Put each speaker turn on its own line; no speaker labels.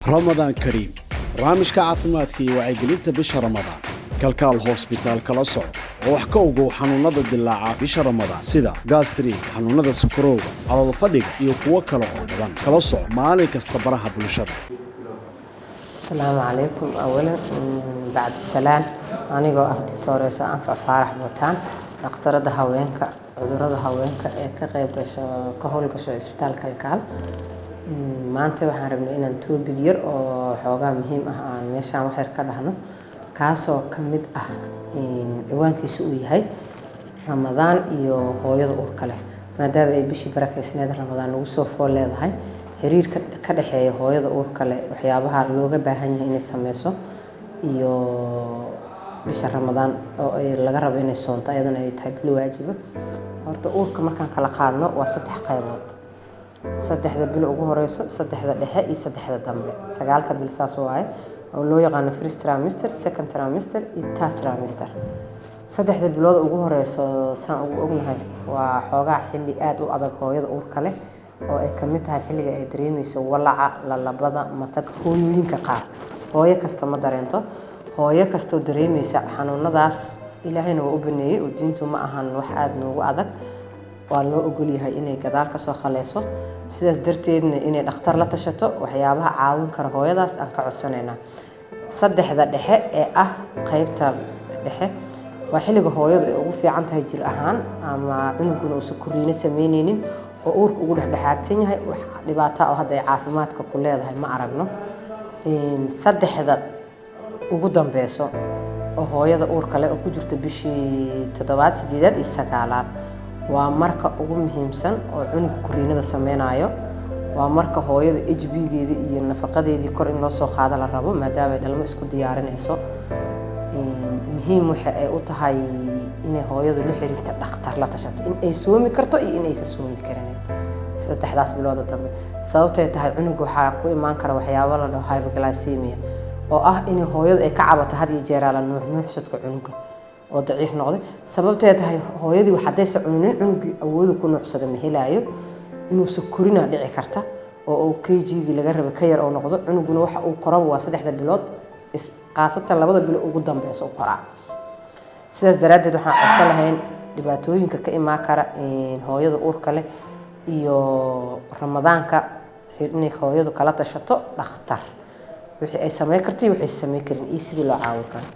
رمضان كريم برامج كعافيماتك وعيقلينتا بشهر رمضان كالكال هوسبيتال كلا صعب وحكوغو حنونada dilaaca bisha Ramadan sida gastri xanuunada sakarowga calool fadhiga iyo kuwa kale oo badan kala soc maalin kasta baraha bulshada
السلام عليكم أولا بعد السلام أنا جو دكتورة أنفع فارح بوتان دكتورة هواينك عذرة هواينك كغيب كهول كشو إسبتال كالكال ما أنت وحنا إن أنتو بدير أو حاجة مهمة عن مشان وحر كلهنا كاسو كمد إن إيوان كيسوي هاي رمضان إيو هو يضور كله ما دام بيشي بركة سنة رمضان وصوف ولا هاي xiriir ka dhaxeeyo hooyada uurka leh waxyaabaha looga baahan yahay inay sameeyso iyo bisha Ramadaan oo ay laga rabo inay soonto ayadana ay tahay bil waajiba horta uurka markaan kala qaadno waa saddex qaybood saddexda bil ugu horeyso saddexda dhexe iyo saddexda dambe sagaalka bil saas waaye oo loo yaqaan first trimester second trimester iyo third trimester saddexda bilood ugu horeyso saan ugu ognahay waa xoogaa xilli aad u adag hooyada uurka leh oo ay kamid tahay xilliga ay dareemayso walaca lalabada matag hooyooyinka qaar hooyo kasta ma dareento hooyo kasto dareemaysa xanuunadaas ilaahayna waa u baneeyay oo diintu ma ahan wax aad noogu adag waa loo ogol yahay inay gadaal ka soo khaleeso sidaas darteedna inay dhakhtar la tashato waxyaabaha caawin kara hooyadaas aan ka codsanayna saddexda dhexe ee ah qaybta dhexe waa xilliga hooyadu ay ugu fiican tahay jir ahaan ama cunuguna uu sukuriina sameynaynin oo uurku ugu dhaxdhaxaadsan yahay wax dhibaato ah hadda ay caafimaadka ku leedahay ma aragno saddexda ugu dambeeyso oo hooyada uurka leh oo ku jirta bishii 7aad 8aad iyo 9aad waa marka ugu muhiimsan oo cunuga koriinada sameynayo waa marka hooyada HB-geeda iyo nafaqadeedii kor in loo soo qaado la rabo maadaama ay dhalmo isku diyaarinayso muhiim waxa ay u tahay inay hooyadu la xiriirto dhakhtar la tashato in ay soomi karto iyo in aysan soomi karin saddexdaas bilood dambe sababtay tahay cunuga waxa ku imaan kara waxyaabo la dhaho hypoglycemia oo ah in hooyadu ay ka cabato had iyo jeer la nuuxsadka cunuga oo daciif noqday sababtay tahay hooyadii waxa hadaysan cunin cunugi awood ku nuuxsada ma helaayo inuu sukurina dhici karta oo kg-gi laga rabo ka yar oo noqdo cunuguna waxa uu korabo waa saddexda bilood qaasatan labada bilo ugu dambeeyso koraa sidaas daraadeed waxaan codsan lahayn dhibaatooyinka ka imaan kara hooyada uurka leh iyo Ramadaanka inay hooyadu kala tashato dhakhtar wixii ay sameey kartay wixii sameey karin iyo sidii loo caawin karo